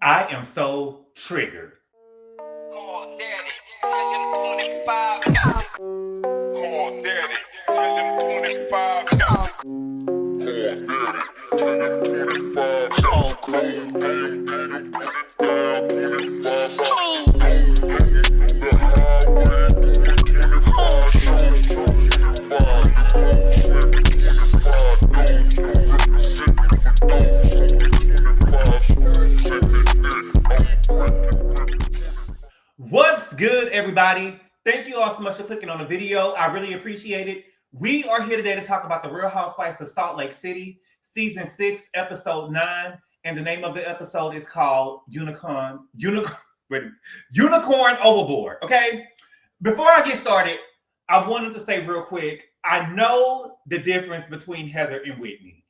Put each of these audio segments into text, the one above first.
I am so triggered. Call daddy, tell him 25 got it. Call daddy, tell him 25 got it. Call daddy, tell him 25 What's good, everybody? Thank you all so much for clicking on the video. I really appreciate it. We are here today to talk about the Real Housewives of Salt Lake City, Season 6, Episode 9. And the name of the episode is called Unicorn Overboard, okay? Before I get started, I wanted to say real quick, I know the difference between Heather and Whitney.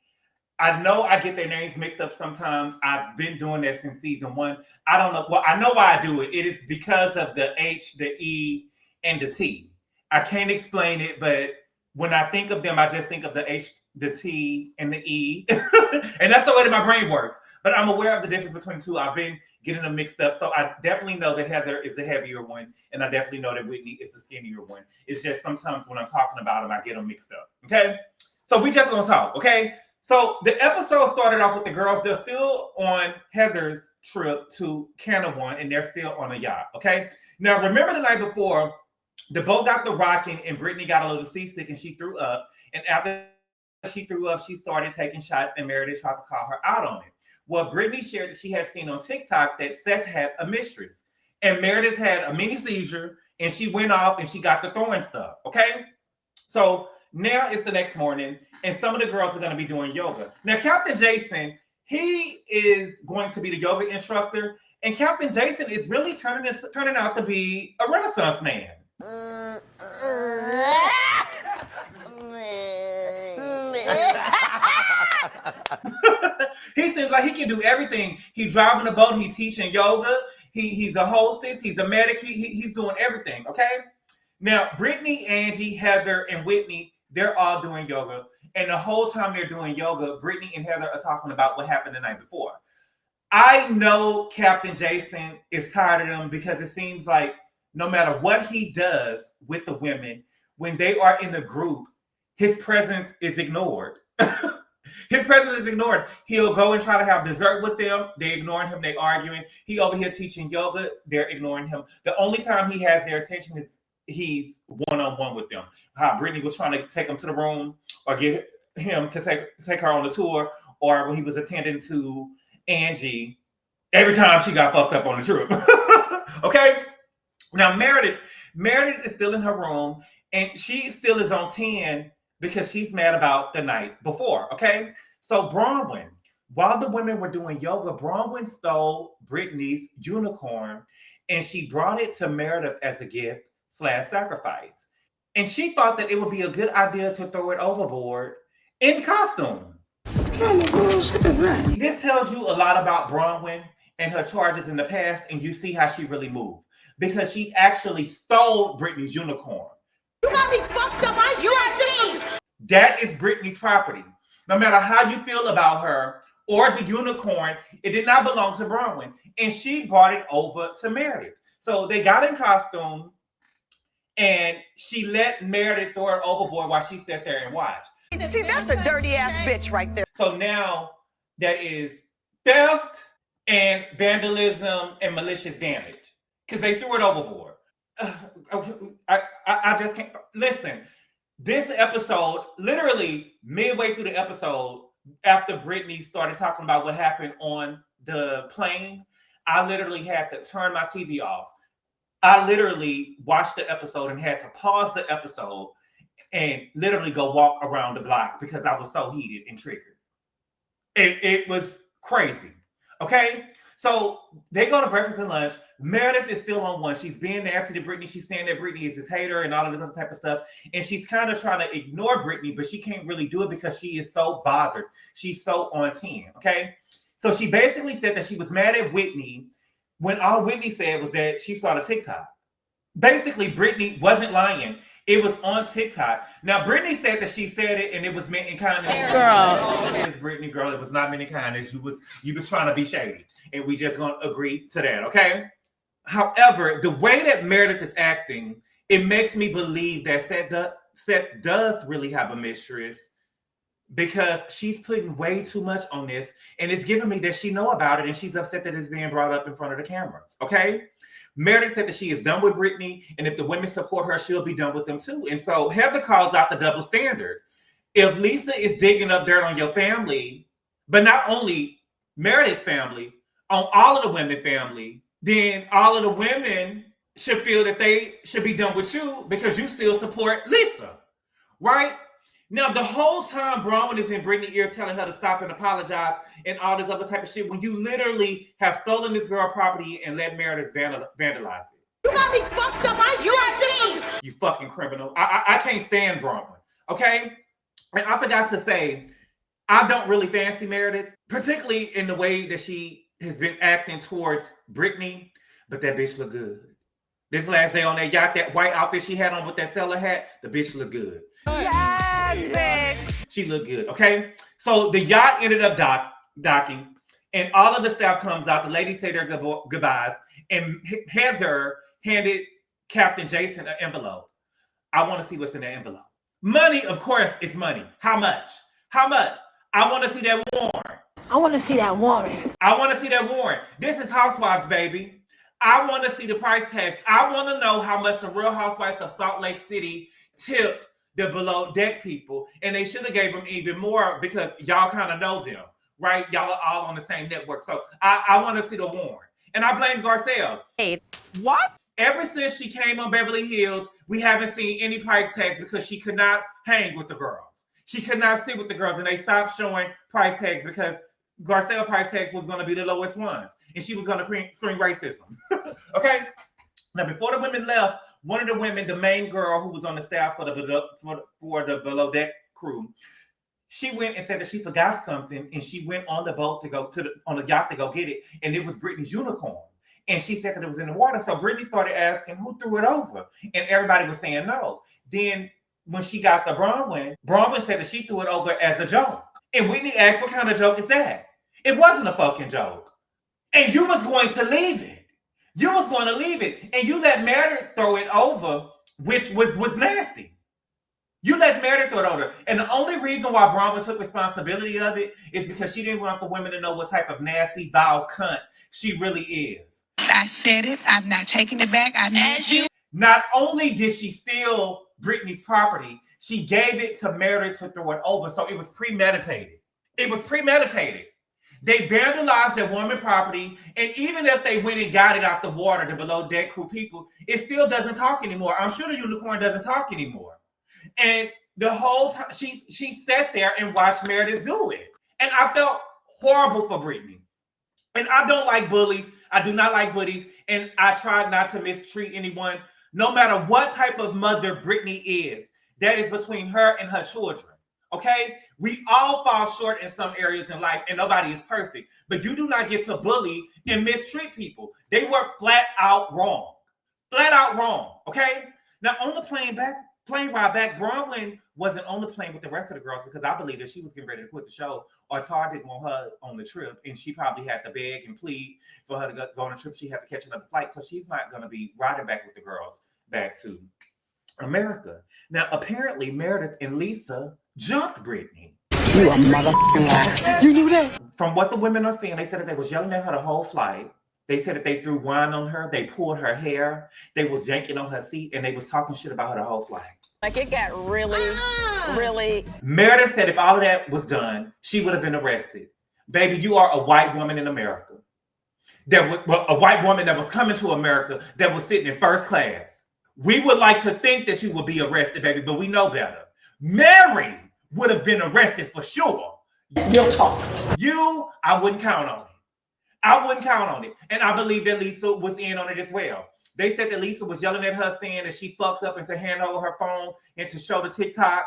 I know I get their names mixed up sometimes. I've been doing that since season 1. I don't know. Well, I know why I do it. It is because of the H, the E, and the T. I can't explain it, but when I think of them, I just think of the H, the T, and the E. And that's the way that my brain works. But I'm aware of the difference between the two. I've been getting them mixed up. So I definitely know that Heather is the heavier one. And I definitely know that Whitney is the skinnier one. It's just sometimes when I'm talking about them, I get them mixed up. Okay? So we just gonna talk, okay? So the episode started off with the girls. They're still on Heather's trip to Canada, and they're still on a yacht, okay? Now, remember the night before, the boat got the rocking, and Britani got a little seasick, and she threw up. And after she threw up, she started taking shots, and Meredith tried to call her out on it. Well, Britani shared that she had seen on TikTok that Seth had a mistress, and Meredith had a mini seizure, and she went off, and she got the throwing stuff, okay? So now it's the next morning, and some of the girls are going to be doing yoga. Now, Captain Jason, he is going to be the yoga instructor, and Captain Jason is really turning out to be a Renaissance man. He seems like he can do everything. He's driving a boat. He's teaching yoga. He's a hostess. He's a medic. He's doing everything, okay? Now, Britani, Angie, Heather, and Whitney, they're all doing yoga. And the whole time they're doing yoga, Britani and Heather are talking about what happened the night before. I know Captain Jason is tired of them because it seems like no matter what he does with the women, when they are in the group, his presence is ignored. His presence is ignored. He'll go and try to have dessert with them. They're ignoring him. They're arguing. He over here teaching yoga. They're ignoring him. The only time he has their attention is he's one-on-one with them. How Britani was trying to take him to the room or get him to take her on the tour, or when he was attending to Angie every time she got fucked up on the trip. Okay? Now, Meredith is still in her room, and she still is on 10 because she's mad about the night before, okay? So Bronwyn, while the women were doing yoga, Bronwyn stole Britani's unicorn, and she brought it to Meredith as a gift/sacrifice. And she thought that it would be a good idea to throw it overboard in costume. What kind of bullshit is that? This tells you a lot about Bronwyn and her charges in the past, and you see how she really moved. Because she actually stole Britani's unicorn. You got me fucked up. That is Britani's property. No matter how you feel about her or the unicorn, it did not belong to Bronwyn. And she brought it over to Meredith. So they got in costume, and she let Meredith throw it overboard while she sat there and watched. See, that's a dirty ass bitch right there. So now that is theft and vandalism and malicious damage because they threw it overboard. I just can't listen. This episode, literally midway through the episode, after Britani started talking about what happened on the plane, I literally had to turn my TV off. I literally watched the episode and had to pause the episode and literally go walk around the block because I was so heated and triggered. It was crazy. Okay? So they go to breakfast and lunch. Meredith is still on one. She's being nasty to Britani. She's saying that Britani is his hater and all of this other type of stuff. And she's kind of trying to ignore Britani, but she can't really do it because she is so bothered. She's so on 10. Okay? So she basically said that she was mad at Whitney when all Whitney said was that she saw the TikTok. Basically, Britani wasn't lying. It was on TikTok. Now, Britani said that she said it and it was meant in kindness. Girl. It was Britani, girl. It was not meant in kindness. You was trying to be shady. And we just going to agree to that, okay? However, the way that Meredith is acting, it makes me believe that Seth does really have a mistress, because she's putting way too much on this, and it's giving me that she know about it and she's upset that it's being brought up in front of the cameras, okay? Meredith said that she is done with Britani, and if the women support her, she'll be done with them too. And so Heather calls out the double standard. If Lisa is digging up dirt on your family, but not only Meredith's family, on all of the women family, then all of the women should feel that they should be done with you because you still support Lisa, right? Now, the whole time Bronwyn is in Britani's ear telling her to stop and apologize and all this other type of shit, when you literally have stolen this girl property and let Meredith vandalize it. You got me fucked up. You fucking criminal. I can't stand Bronwyn, okay? And I forgot to say, I don't really fancy Meredith, particularly in the way that she has been acting towards Britani, but that bitch look good. This last day on that yacht, that white outfit she had on with that sailor hat, the bitch look good. Yes, bitch. She looked good, okay? So the yacht ended up docking, and all of the staff comes out. The ladies say their goodbyes, and Heather handed Captain Jason an envelope. I want to see what's in that envelope. Money, of course, it's money. How much? How much? I want to see that warrant. I want to see that warrant. I want to see that warrant. This is Housewives, baby. I want to see the price tags. I want to know how much the Real Housewives of Salt Lake City tipped the below deck people, and they should have gave them even more because y'all kind of know them, right? Y'all are all on the same network. So I want to see the warrant. And I blame Garcelle. Hey, What? Ever since she came on Beverly Hills, we haven't seen any price tags because she could not hang with the girls. She could not sit with the girls, and they stopped showing price tags because Garcelle price tags was going to be the lowest ones, and she was going to scream racism. Okay? Now, before the women left, one of the women, the main girl who was on the staff for the below deck crew, she went and said that she forgot something, and she went on the boat to go on the yacht to go get it, and it was Britani's unicorn. And she said that it was in the water. So Britani started asking who threw it over, and everybody was saying no. Then when she got the Bronwyn said that she threw it over as a joke. And Whitney asked, what kind of joke is that? It wasn't a fucking joke. And you was going to leave it. You was going to leave it. And you let Meredith throw it over, which was nasty. You let Meredith throw it over. And the only reason why Bronwyn took responsibility of it is because she didn't want the women to know what type of nasty, vile cunt she really is. I said it. I'm not taking it back. I need you. Not only did she steal Britani's property, she gave it to Meredith to throw it over. So it was premeditated. It was premeditated. They vandalized their woman property, and even if they went and got it out the water, the below deck crew people, it still doesn't talk anymore. I'm sure the unicorn doesn't talk anymore. And the whole time she sat there and watched Meredith do it. And I felt horrible for Britani. And I don't like bullies. I do not like bullies. And I try not to mistreat anyone. No matter what type of mother Britani is, that is between her and her children. Okay? We all fall short in some areas in life, and nobody is perfect. But you do not get to bully and mistreat people. They were flat out wrong. Flat out wrong. Okay? Now, on the plane ride back, Bronwyn wasn't on the plane with the rest of the girls because I believe that she was getting ready to quit the show, or Tar didn't want her on the trip, and she probably had to beg and plead for her to go on the trip. She had to catch another flight, so she's not going to be riding back with the girls back to America. Now, apparently, Meredith and Lisa jumped Britani. You a motherfucking liar. You knew that? From what the women are saying, they said that they was yelling at her the whole flight. They said that they threw wine on her. They pulled her hair. They was yanking on her seat, and they was talking shit about her the whole flight. like it got really. Meredith said if all of that was done, she would have been arrested. Baby, you are a white woman in America. A white woman that was coming to America that was sitting in first class. We would like to think that you would be arrested, baby, but we know better. Mary would have been arrested for sure. Real talk. I wouldn't count on it. I wouldn't count on it. And I believe that Lisa was in on it as well. They said that Lisa was yelling at her saying that she fucked up and to hand over her phone and to show the TikTok.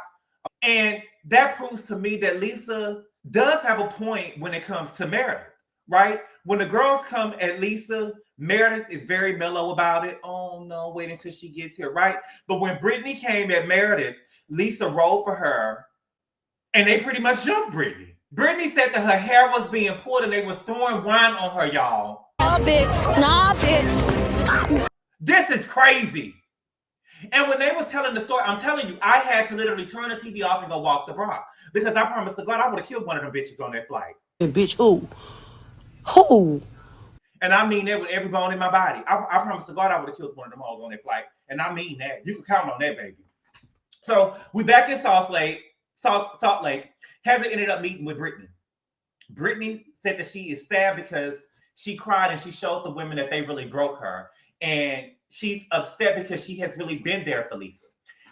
And that proves to me that Lisa does have a point when it comes to Meredith, right? When the girls come at Lisa Meredith is very mellow about it. Oh no, wait until she gets here, right? But when Britani came at Meredith, Lisa rolled for her, and they pretty much jumped Britani. Britani said that her hair was being pulled and they was throwing wine on her, y'all. Nah, bitch. Nah, bitch. This is crazy. And when they was telling the story, I'm telling you, I had to literally turn the TV off and go walk the block. Because I promised to God I would have killed one of them bitches on that flight. And bitch, who? Who? And I mean that with every bone in my body. I promised to God I would have killed one of them hoes on that flight. And I mean that. You can count on that, baby. So we back in Salt Lake. Heather ended up meeting with Britani. Britani said that she is sad because she cried and she showed the women that they really broke her. And she's upset because she has really been there for Lisa.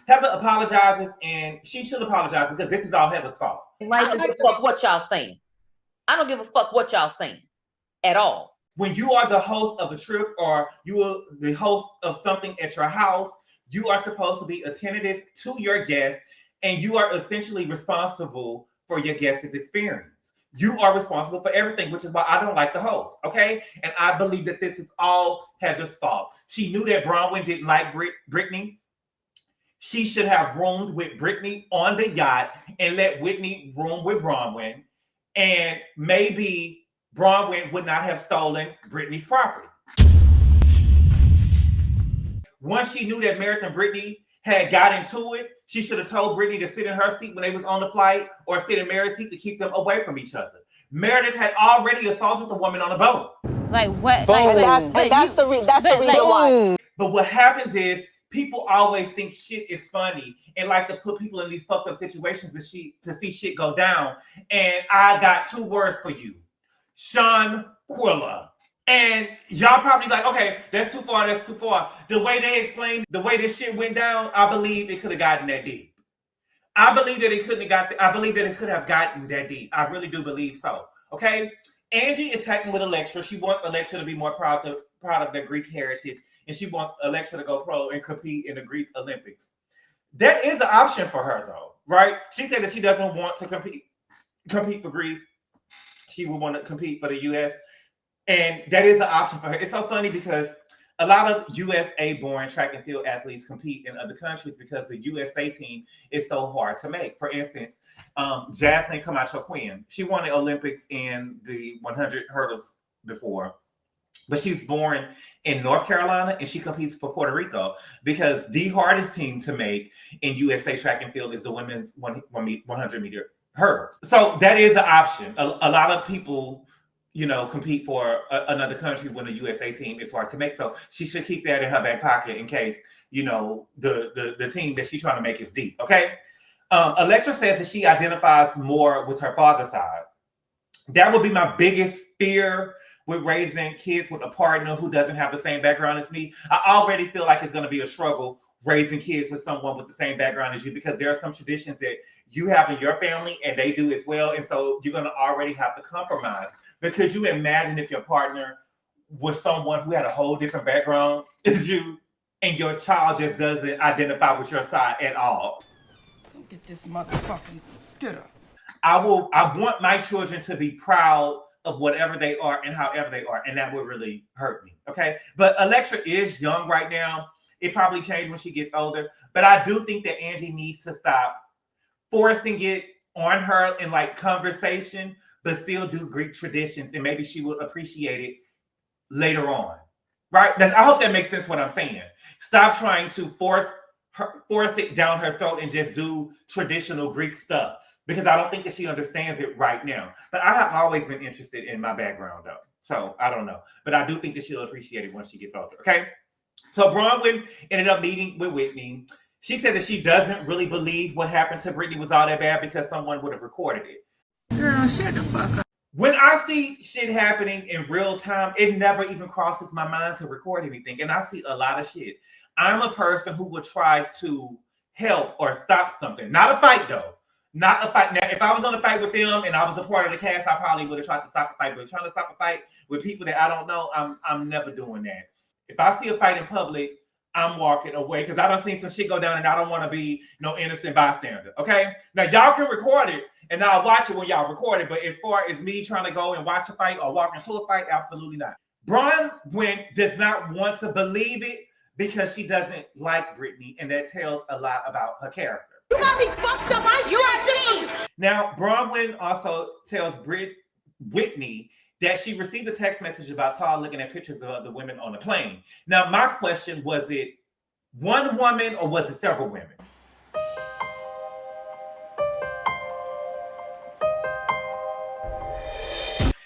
Heather apologizes, and she should apologize because this is all Heather's fault. I don't give a fuck what y'all saying. I don't give a fuck what y'all saying at all. When you are the host of a trip or you are the host of something at your house, you are supposed to be attentive to your guests, and you are essentially responsible for your guest's experience. You are responsible for everything, which is why I don't like the host, okay? And I believe that this is all Heather's fault. She knew that Bronwyn didn't like Britani. She should have roomed with Britani on the yacht and let Whitney room with Bronwyn. And maybe Bronwyn would not have stolen Britani's property. Once she knew that Meredith and Britani had got into it, she should have told Britani to sit in her seat when they was on the flight or sit in Meredith's seat to keep them away from each other. Meredith had already assaulted the woman on the boat. Like what? That's the reason why. But what happens is people always think shit is funny and like to put people in these fucked up situations to see shit go down. And I got two words for you. Sean Quilla. And y'all probably like, okay, that's too far, that's too far. The way they explained the way this shit went down, I believe it could have gotten that deep. I believe that it could have gotten that deep. I really do believe so. Okay? Angie is packing with Alexa. She wants Alexa to be more proud of their Greek heritage, and she wants Alexa to go pro and compete in the Greek Olympics. That is an option for her, though, right? She said that she doesn't want to compete for Greece. She would want to compete for the U.S., and that is an option for her. It's so funny because a lot of USA-born track and field athletes compete in other countries because the USA team is so hard to make. For instance, Jasmine Camacho-Quinn, she won the Olympics in the 100 hurdles before, but she's born in North Carolina and she competes for Puerto Rico because the hardest team to make in USA track and field is the women's 100-meter hurdles. So that is an option. A lot of people, compete for another country when the USA team is hard to make. So she should keep that in her back pocket in case, the team that she's trying to make is deep. Okay. Alexa says that she identifies more with her father's side. That would be my biggest fear with raising kids with a partner who doesn't have the same background as me. I already feel like it's going to be a struggle raising kids with someone with the same background as you because there are some traditions that you have in your family and they do as well. And so you're going to already have to compromise. But could you imagine if your partner was someone who had a whole different background as you and your child just doesn't identify with your side at all? Get this motherfucking get up. I want my children to be proud of whatever they are and however they are. And that would really hurt me. Okay. But Alexa is young right now. It probably changed when she gets older. But I do think that Angie needs to stop forcing it on her in like conversation, but still do Greek traditions. And maybe she will appreciate it later on. Right? I hope that makes sense what I'm saying. Stop trying to force it down her throat and just do traditional Greek stuff. Because I don't think that she understands it right now. But I have always been interested in my background though. So I don't know. But I do think that she'll appreciate it once she gets older. Okay? So Bronwyn ended up meeting with Whitney. She said that she doesn't really believe what happened to Britani was all that bad because someone would have recorded it. Girl, shut the fuck up. When I see shit happening in real time, it never even crosses my mind to record anything. And I see a lot of shit. I'm a person who would try to help or stop something. Not a fight, though. Not a fight. Now, if I was on a fight with them and I was a part of the cast, I probably would have tried to stop a fight. But trying to stop a fight with people that I don't know, I'm never doing that. If I see a fight in public, I'm walking away because I don't see some shit go down and I don't want to be no innocent bystander. Okay? Now, y'all can record it and I'll watch it when y'all record it. But as far as me trying to go and watch a fight or walk into a fight, absolutely not. Bronwyn does not want to believe it because she doesn't like Britani, and that tells a lot about her character. You got me fucked up. Now, Bronwyn also tells Whitney that she received a text message about Todd looking at pictures of other women on the plane. Now, my question, was it one woman or was it several women?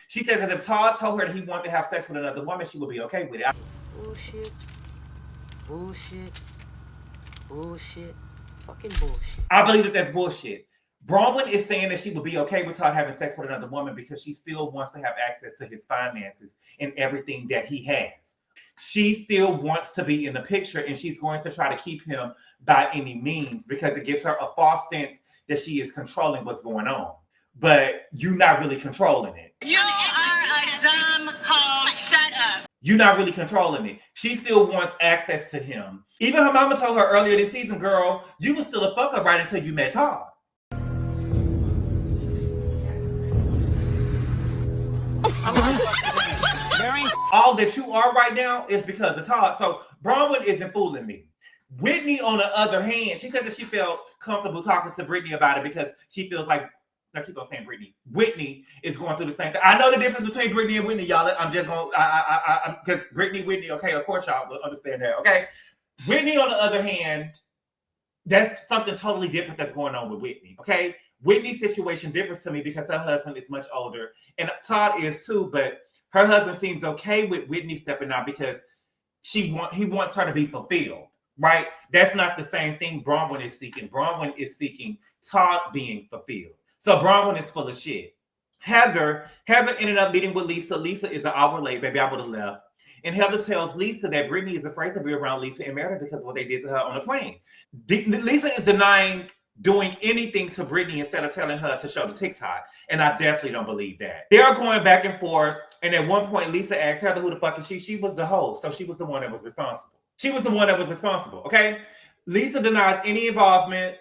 She said that if Todd told her that he wanted to have sex with another woman, she would be okay with it. Bullshit. Bullshit. Bullshit. Fucking bullshit. I believe that that's bullshit. Bronwyn is saying that she would be okay with Todd having sex with another woman because she still wants to have access to his finances and everything that he has. She still wants to be in the picture, and she's going to try to keep him by any means because it gives her a false sense that she is controlling what's going on. But you're not really controlling it. You are a dumb hoe. Shut up. You're not really controlling it. She still wants access to him. Even her mama told her earlier this season, girl, you was still a fucker right until you met Todd. All that you are right now is because of Todd. So Bronwyn isn't fooling me. Whitney, on the other hand, she said that she felt comfortable talking to Britani about it because she feels like, I keep on saying Britani, Whitney is going through the same thing. I know the difference between Britani and Whitney, y'all. I'm just going, because Britani, Whitney, okay, of course y'all will understand that, okay? Whitney, on the other hand, that's something totally different that's going on with Whitney, okay? Whitney's situation differs to me because her husband is much older, and Todd is too, but her husband seems okay with Whitney stepping out because he wants her to be fulfilled, right? That's not the same thing Bronwyn is seeking. Bronwyn is seeking Todd being fulfilled. So Bronwyn is full of shit. Heather ended up meeting with Lisa. Lisa is an hour late, baby. I would have left. And Heather tells Lisa that Britani is afraid to be around Lisa and Meredith because of what they did to her on the plane. Lisa is denying doing anything to Britani instead of telling her to show the TikTok. And I definitely don't believe that. They are going back and forth. And at one point, Lisa asked Heather, who the fuck is she? She was the host. So she was the one that was responsible. She was the one that was responsible, okay? Lisa denies any involvement.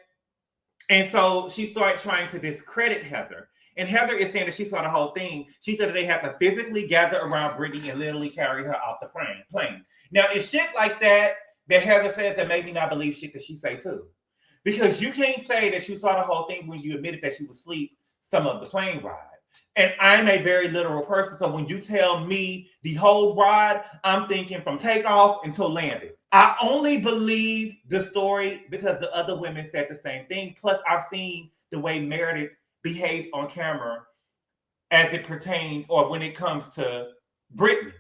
And so she started trying to discredit Heather. And Heather is saying that she saw the whole thing. She said that they had to physically gather around Britani and literally carry her off the plane. Now, it's shit like that Heather says that made me not believe shit that she say too. Because you can't say that you saw the whole thing when you admitted that you was asleep some of the plane ride. And I'm a very literal person. So when you tell me the whole ride, I'm thinking from takeoff until landing. I only believe the story because the other women said the same thing. Plus, I've seen the way Meredith behaves on camera as it pertains or when it comes to Britani.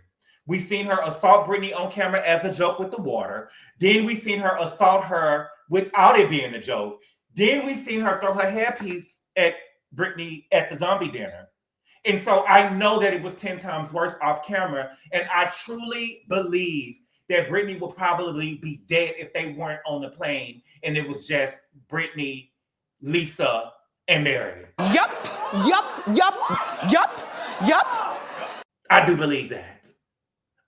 We've seen her assault Britani on camera as a joke with the water. Then we've seen her assault her without it being a joke. Then we've seen her throw her hairpiece at Britani at the zombie dinner. And so I know that it was 10 times worse off camera. And I truly believe that Britani will probably be dead if they weren't on the plane and it was just Britani, Lisa, and Meredith. Yup. I do believe that.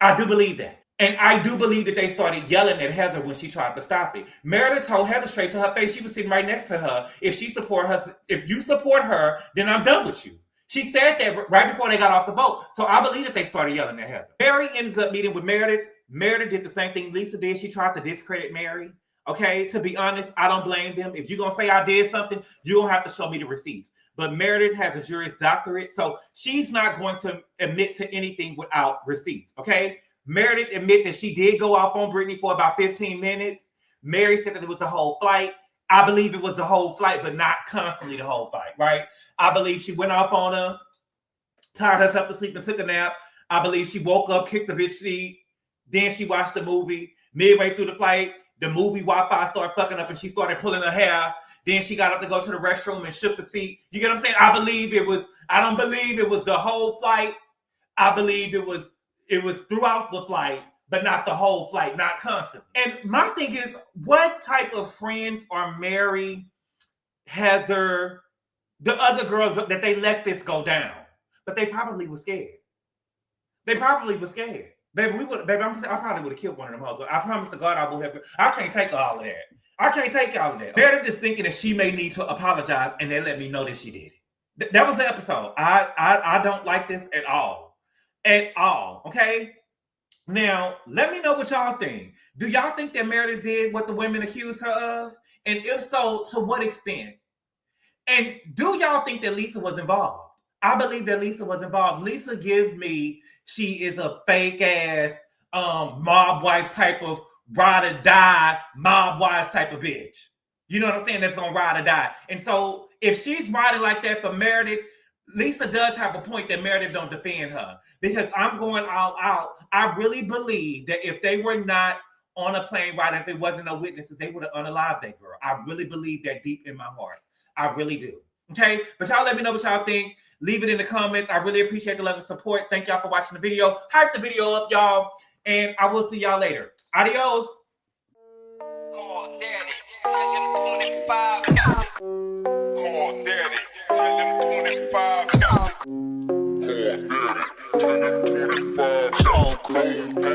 I do believe that. And I do believe that they started yelling at Heather when she tried to stop it. Meredith told Heather straight to her face, she was sitting right next to her, if you support her, then I'm done with you. She said that right before they got off the boat. So I believe that they started yelling at Heather. Mary ends up meeting with Meredith. Meredith did the same thing Lisa did. She tried to discredit Mary. Okay, to be honest, I don't blame them. If you're going to say I did something, you're going to have to show me the receipts. But Meredith has a Juris Doctorate, so she's not going to admit to anything without receipts, okay? Meredith admitted that she did go off on Britani for about 15 minutes. Mary said that it was the whole flight. I believe it was the whole flight, but not constantly the whole flight, right? I believe she went off on her, tired herself to sleep and took a nap. I believe she woke up, kicked the bitch seat. Then she watched the movie. Midway through the flight, the movie Wi-Fi started fucking up and she started pulling her hair. Then she got up to go to the restroom and shook the seat. You get what I'm saying? I don't believe it was the whole flight. I believe it was throughout the flight, but not the whole flight, not constant. And my thing is, what type of friends are Mary, Heather, the other girls that they let this go down? But they probably were scared. Baby, I probably would have killed one of them hoes. I promise to God I will have. I can't take all of that. Meredith is thinking that she may need to apologize, and they let me know that she did it. That was the episode. I don't like this at all. Okay? Now, let me know what y'all think. Do y'all think that Meredith did what the women accused her of? And if so, to what extent? And do y'all think that Lisa was involved? I believe that Lisa was involved. Lisa gives me, she is a fake ass mob wife type of ride or die, mob wives type of bitch. You know what I'm saying? That's gonna ride or die. And so if she's riding like that for Meredith, Lisa does have a point that Meredith don't defend her. Because I'm going all out. I really believe that if they were not on a plane ride, if it wasn't no witnesses, they would have unalived that girl. I really believe that deep in my heart. I really do. Okay? But y'all let me know what y'all think. Leave it in the comments. I really appreciate the love and support. Thank y'all for watching the video. Hype the video up, y'all. And I will see y'all later. Adios. Call daddy, tell him 25 got it. Call daddy, tell him 25 got it. Call daddy, tell him 25 got it.